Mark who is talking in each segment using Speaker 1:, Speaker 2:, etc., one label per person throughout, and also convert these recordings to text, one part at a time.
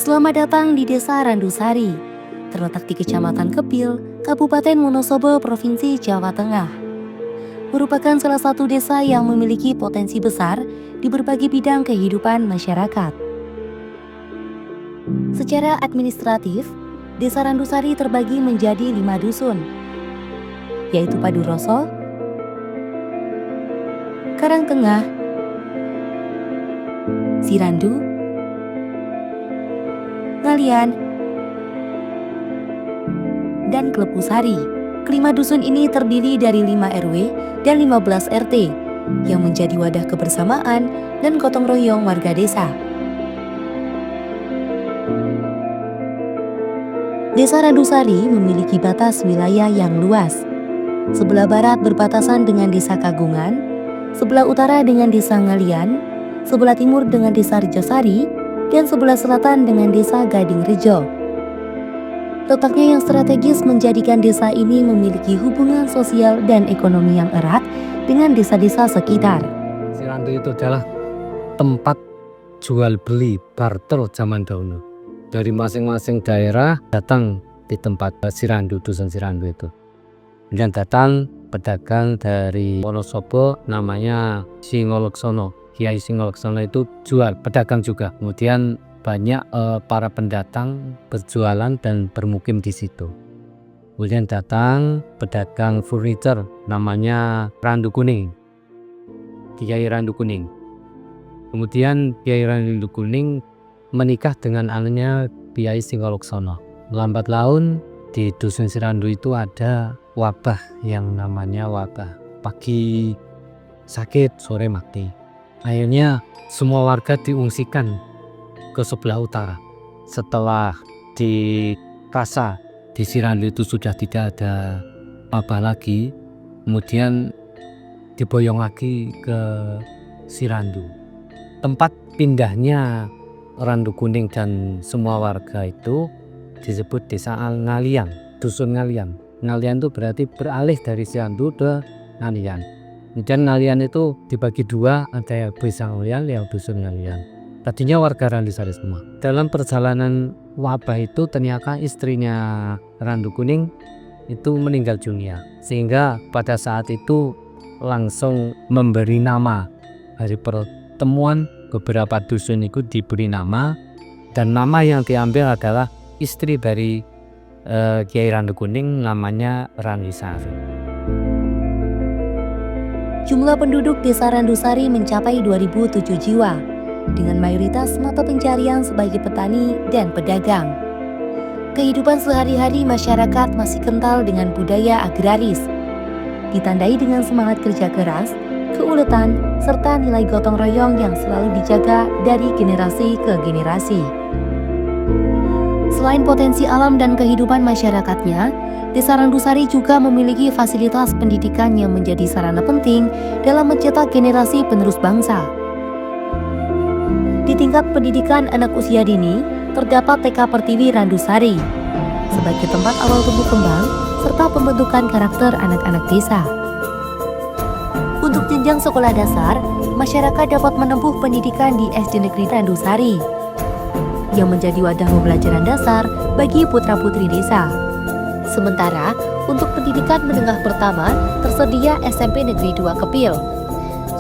Speaker 1: Selamat datang di Desa Randusari, terletak di Kecamatan Kepil, Kabupaten Wonosobo, Provinsi Jawa Tengah. Merupakan salah satu desa yang memiliki potensi besar di berbagai bidang kehidupan masyarakat. Secara administratif, Desa Randusari terbagi menjadi 5 dusun, yaitu Paduroso, Karangtengah, Sirandu, Ngalian, dan Klepusari. Kelima dusun ini terdiri dari 5 RW dan 15 RT yang menjadi wadah kebersamaan dan gotong royong warga desa. Desa Randusari memiliki batas wilayah yang luas. Sebelah barat berbatasan dengan Desa Kagungan, sebelah utara dengan Desa Ngalian, sebelah timur dengan Desa Rejosari, dan sebelah selatan dengan Desa Gadingrejo. Letaknya yang strategis menjadikan desa ini memiliki hubungan sosial dan ekonomi yang erat dengan desa-desa sekitar.
Speaker 2: Sirandu itu adalah tempat jual beli barter zaman dahulu. Dari masing-masing daerah datang di tempat Sirandu, dusun Sirandu itu. Kemudian datang pedagang dari Wonosobo namanya Singoleksono. Kiai Singoleksono itu jual, pedagang juga. Kemudian banyak para pendatang berjualan dan bermukim di situ. Kemudian datang pedagang furniture namanya Randu Kuning, Kiai Randu Kuning. Kemudian Kiai Randu Kuning menikah dengan anaknya Kiai Singoleksono. Lambat laun di dusun Sirandu itu ada wabah yang namanya wabah. Pagi sakit, sore mati. Akhirnya semua warga diungsikan ke sebelah utara. Setelah dirasa di Sirandu itu sudah tidak ada wabah lagi, kemudian diboyong lagi ke Sirandu. Tempat pindahnya Randu Kuning dan semua warga itu disebut Desa Ngalian, dusun Ngalian. Ngalian itu berarti beralih dari Sirandu ke Ngalian. Dan Ngalian itu dibagi dua, ada yang Desa Ngalian, yang dusun Ngalian. Tadinya warga Randusari semua. Dalam perjalanan wabah itu ternyata istrinya Randu Kuning itu meninggal dunia. Sehingga pada saat itu langsung memberi nama. Hari pertemuan beberapa dusun itu diberi nama. Dan nama yang diambil adalah istri dari Kiai Randu Kuning, namanya Randusari.
Speaker 1: Jumlah penduduk Desa Randusari mencapai 2007 jiwa, dengan mayoritas mata pencarian sebagai petani dan pedagang. Kehidupan sehari-hari masyarakat masih kental dengan budaya agraris, ditandai dengan semangat kerja keras, keuletan, serta nilai gotong royong yang selalu dijaga dari generasi ke generasi. Selain potensi alam dan kehidupan masyarakatnya, Desa Randusari juga memiliki fasilitas pendidikan yang menjadi sarana penting dalam mencetak generasi penerus bangsa. Di tingkat pendidikan anak usia dini, terdapat TK Pertiwi Randusari sebagai tempat awal tumbuh kembang serta pembentukan karakter anak-anak desa. Untuk jenjang sekolah dasar, masyarakat dapat menempuh pendidikan di SD Negeri Randusari yang menjadi wadah pembelajaran dasar bagi putra-putri desa. Sementara untuk pendidikan menengah pertama tersedia SMP Negeri 2 Kepil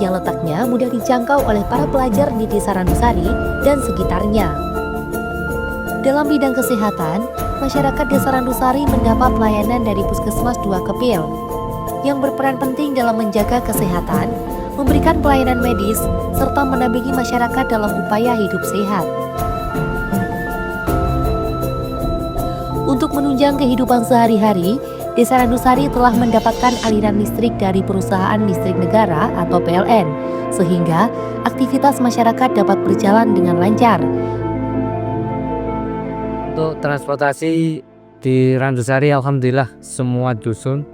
Speaker 1: yang letaknya mudah dijangkau oleh para pelajar di Desa Randusari dan sekitarnya. Dalam bidang kesehatan, masyarakat Desa Randusari mendapat layanan dari Puskesmas 2 Kepil yang berperan penting dalam menjaga kesehatan, memberikan pelayanan medis, serta mendampingi masyarakat dalam upaya hidup sehat. Untuk menunjang kehidupan sehari-hari, Desa Randusari telah mendapatkan aliran listrik dari Perusahaan Listrik Negara atau PLN, sehingga aktivitas masyarakat dapat berjalan dengan lancar.
Speaker 2: Untuk transportasi di Randusari, alhamdulillah semua dusun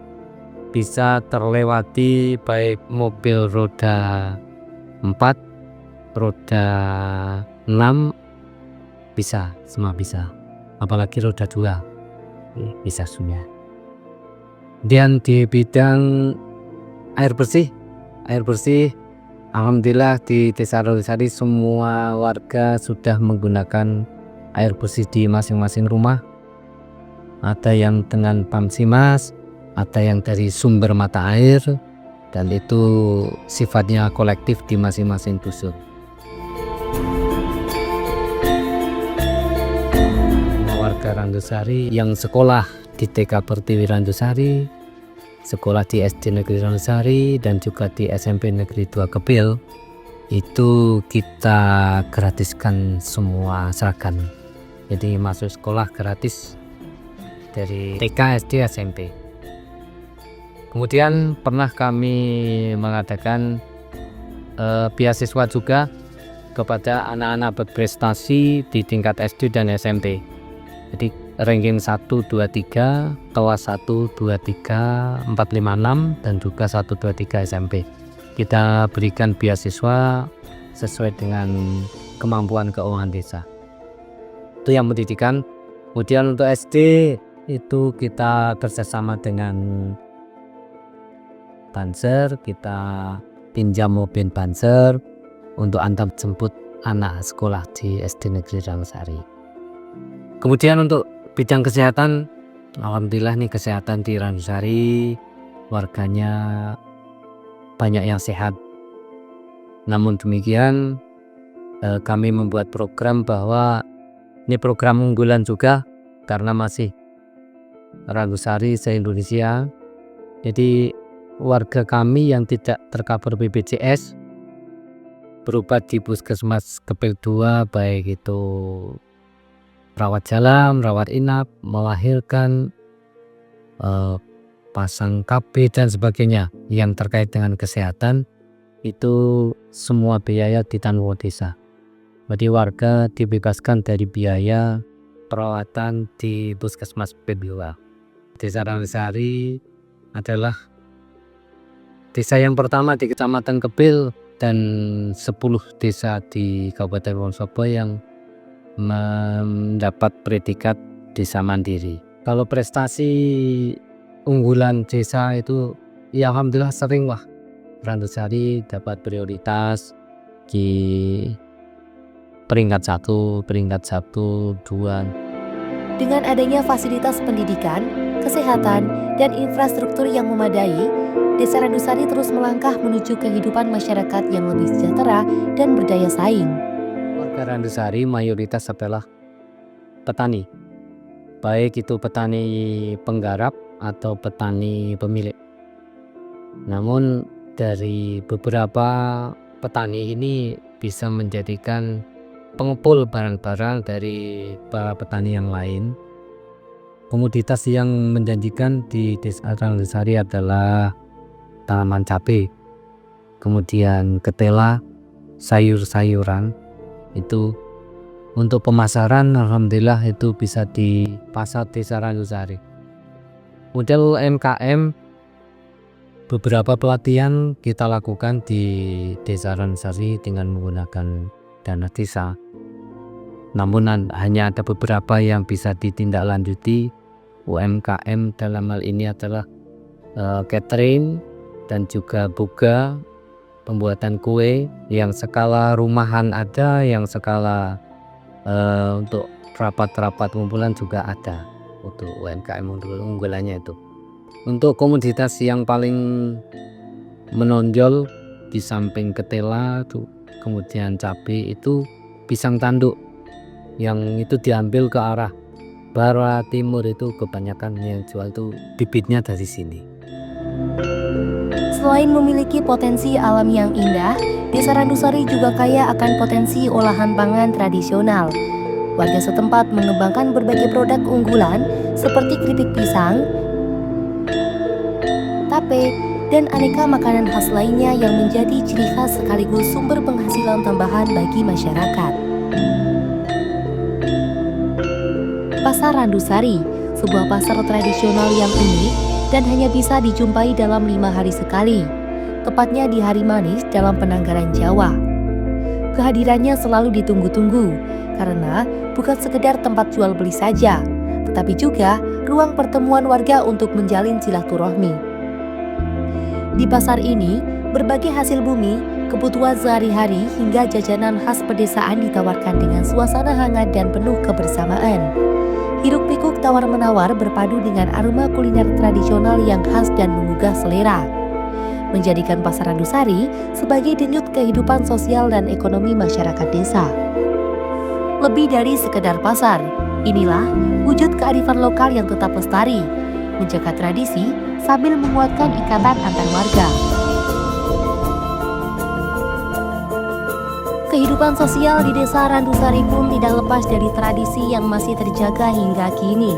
Speaker 2: bisa terlewati, baik mobil roda 4, roda 6, bisa, semua bisa. Apalagi roda 2 bisa semua. Dan di bidang air bersih alhamdulillah di Desa Randusari semua warga sudah menggunakan air bersih di masing-masing rumah. Ada yang dengan Pamsimas, ada yang dari sumber mata air, dan itu sifatnya kolektif di masing-masing dusun. Warga Randusari yang sekolah di TK Pertiwi Randusari, sekolah di SD Negeri Randusari, dan juga di SMP Negeri 2 Kepil, itu kita gratiskan semua seragam. Jadi masuk sekolah gratis dari TK, SD, SMP. Kemudian pernah kami mengadakan beasiswa juga kepada anak-anak berprestasi di tingkat SD dan SMP. Jadi ranking 1, 2, 3, kelas 1, 2, 3, 4, 5, 6, dan juga 1, 2, 3 SMP. Kita berikan beasiswa sesuai dengan kemampuan keuangan desa. Itu yang pendidikan. Kemudian untuk SD itu kita kerjasama dengan Banser, kita pinjam mobil Banser untuk antar jemput anak sekolah di SD Negeri Randusari. Kemudian untuk bidang kesehatan, alhamdulillah nih kesehatan di Randusari warganya banyak yang sehat. Namun demikian kami membuat program bahwa ini program unggulan juga karena masih Randusari se-Indonesia. Jadi warga kami yang tidak tercover BPJS berobat di puskesmas Kepil 2, baik itu rawat jalan, rawat inap, melahirkan, pasang KB dan sebagainya yang terkait dengan kesehatan, itu semua biaya ditanggung desa. Jadi warga dibebaskan dari biaya perawatan di puskesmas Kepil 2. Desa Randusari adalah desa yang pertama di Kecamatan Kepil dan 10 desa di Kabupaten Wonosobo yang mendapat predikat desa mandiri. Kalau prestasi unggulan desa itu ya alhamdulillah sering lah. Randusari dapat prioritas di peringkat 1, peringkat 1, 2.
Speaker 1: Dengan adanya fasilitas pendidikan, kesehatan, dan infrastruktur yang memadai, Desa Randusari terus melangkah menuju kehidupan masyarakat yang lebih sejahtera dan berdaya saing.
Speaker 2: Warga Randusari mayoritas adalah petani, baik itu petani penggarap atau petani pemilik. Namun dari beberapa petani ini bisa menjadikan pengepul barang-barang dari para petani yang lain. Komoditas yang menjanjikan di Desa Randusari adalah tanaman cabai, kemudian ketela, sayur-sayuran. Itu untuk pemasaran alhamdulillah itu bisa di pasar Desa Randusari. Model UMKM, beberapa pelatihan kita lakukan di Desa Randusari dengan menggunakan dana desa. Namun hanya ada beberapa yang bisa ditindaklanjuti. UMKM dalam hal ini adalah catering dan juga buka, pembuatan kue yang skala rumahan ada, yang skala untuk rapat-rapat kumpulan juga ada untuk UMKM unggulannya itu. Untuk komoditas yang paling menonjol di samping ketela tuh, kemudian cabai, itu pisang tanduk yang itu diambil ke arah barat timur, itu kebanyakan yang jual itu bibitnya dari sini.
Speaker 1: Selain memiliki potensi alam yang indah, Desa Randusari juga kaya akan potensi olahan pangan tradisional. Warga setempat mengembangkan berbagai produk unggulan seperti keripik pisang, tape, dan aneka makanan khas lainnya yang menjadi ciri khas sekaligus sumber penghasilan tambahan bagi masyarakat. Pasar Randusari, sebuah pasar tradisional yang unik dan hanya bisa dijumpai dalam 5 hari sekali, tepatnya di hari manis dalam Penanggaran Jawa. Kehadirannya selalu ditunggu-tunggu karena bukan sekedar tempat jual beli saja, tetapi juga ruang pertemuan warga untuk menjalin silaturahmi. Di pasar ini, berbagai hasil bumi Kebutuhan sehari-hari hingga jajanan khas pedesaan ditawarkan dengan suasana hangat dan penuh kebersamaan. Hiruk-pikuk tawar-menawar berpadu dengan aroma kuliner tradisional yang khas dan menggugah selera, menjadikan Pasar Randusari sebagai denyut kehidupan sosial dan ekonomi masyarakat desa. Lebih dari sekedar pasar, inilah wujud kearifan lokal yang tetap lestari, menjaga tradisi sambil menguatkan ikatan antar warga. Kehidupan sosial di Desa Randusari pun tidak lepas dari tradisi yang masih terjaga hingga kini.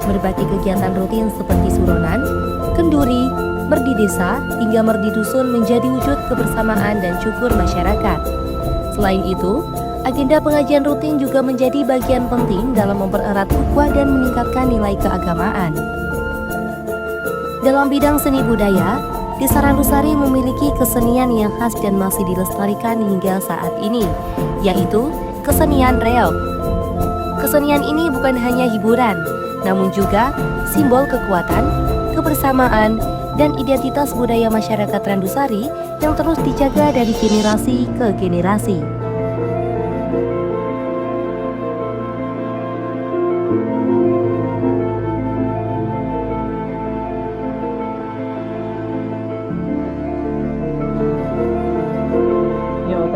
Speaker 1: Berbagai kegiatan rutin seperti suronan, kenduri, merdi desa, hingga merdi dusun menjadi wujud kebersamaan dan syukur masyarakat. Selain itu, agenda pengajian rutin juga menjadi bagian penting dalam mempererat ukhuwah dan meningkatkan nilai keagamaan. Dalam bidang seni budaya, Desa Randusari memiliki kesenian yang khas dan masih dilestarikan hingga saat ini, yaitu kesenian reog. Kesenian ini bukan hanya hiburan, namun juga simbol kekuatan, kebersamaan, dan identitas budaya masyarakat Randusari yang terus dijaga dari generasi ke generasi.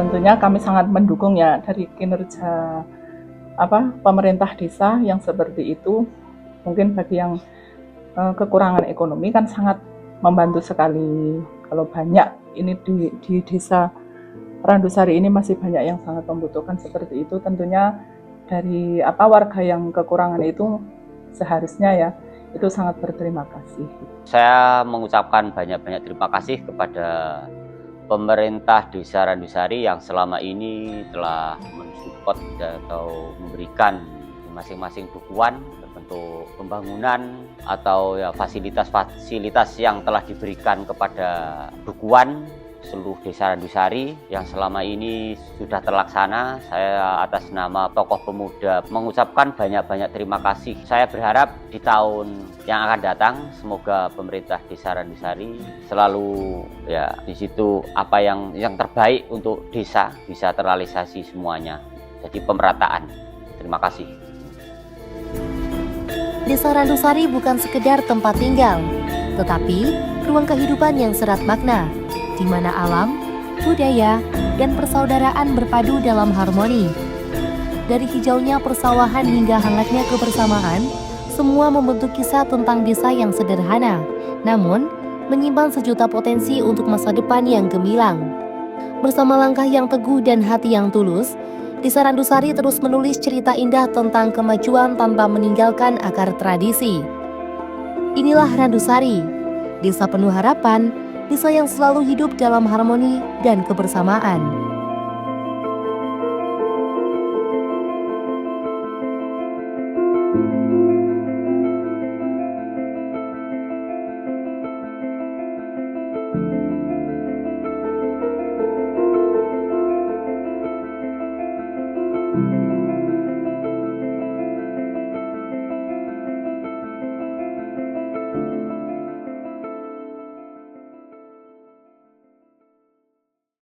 Speaker 3: Tentunya kami sangat mendukung ya dari kinerja pemerintah desa yang seperti itu. Mungkin bagi yang kekurangan ekonomi kan sangat membantu sekali. Kalau banyak ini di desa Randusari ini masih banyak yang sangat membutuhkan seperti itu. Tentunya dari warga yang kekurangan itu seharusnya ya itu sangat berterima kasih.
Speaker 4: Saya mengucapkan banyak-banyak terima kasih kepada pemerintah Desa Randusari yang selama ini telah mensupport atau memberikan masing-masing dukungan bentuk pembangunan atau ya fasilitas-fasilitas yang telah diberikan kepada dukungan seluruh Desa Randusari yang selama ini sudah terlaksana. Saya atas nama tokoh pemuda mengucapkan banyak-banyak terima kasih. Saya berharap di tahun yang akan datang semoga pemerintah Desa Randusari selalu ya di situ apa yang terbaik untuk desa bisa terrealisasi semuanya. Jadi pemerataan. Terima kasih.
Speaker 1: Desa Randusari bukan sekedar tempat tinggal, tetapi ruang kehidupan yang serat makna, di mana alam, budaya, dan persaudaraan berpadu dalam harmoni. Dari hijaunya persawahan hingga hangatnya kebersamaan, semua membentuk kisah tentang desa yang sederhana, namun menyimpan sejuta potensi untuk masa depan yang gemilang. Bersama langkah yang teguh dan hati yang tulus, Desa Randusari terus menulis cerita indah tentang kemajuan tanpa meninggalkan akar tradisi. Inilah Randusari, desa penuh harapan, desa yang selalu hidup dalam harmoni dan kebersamaan. Thank you.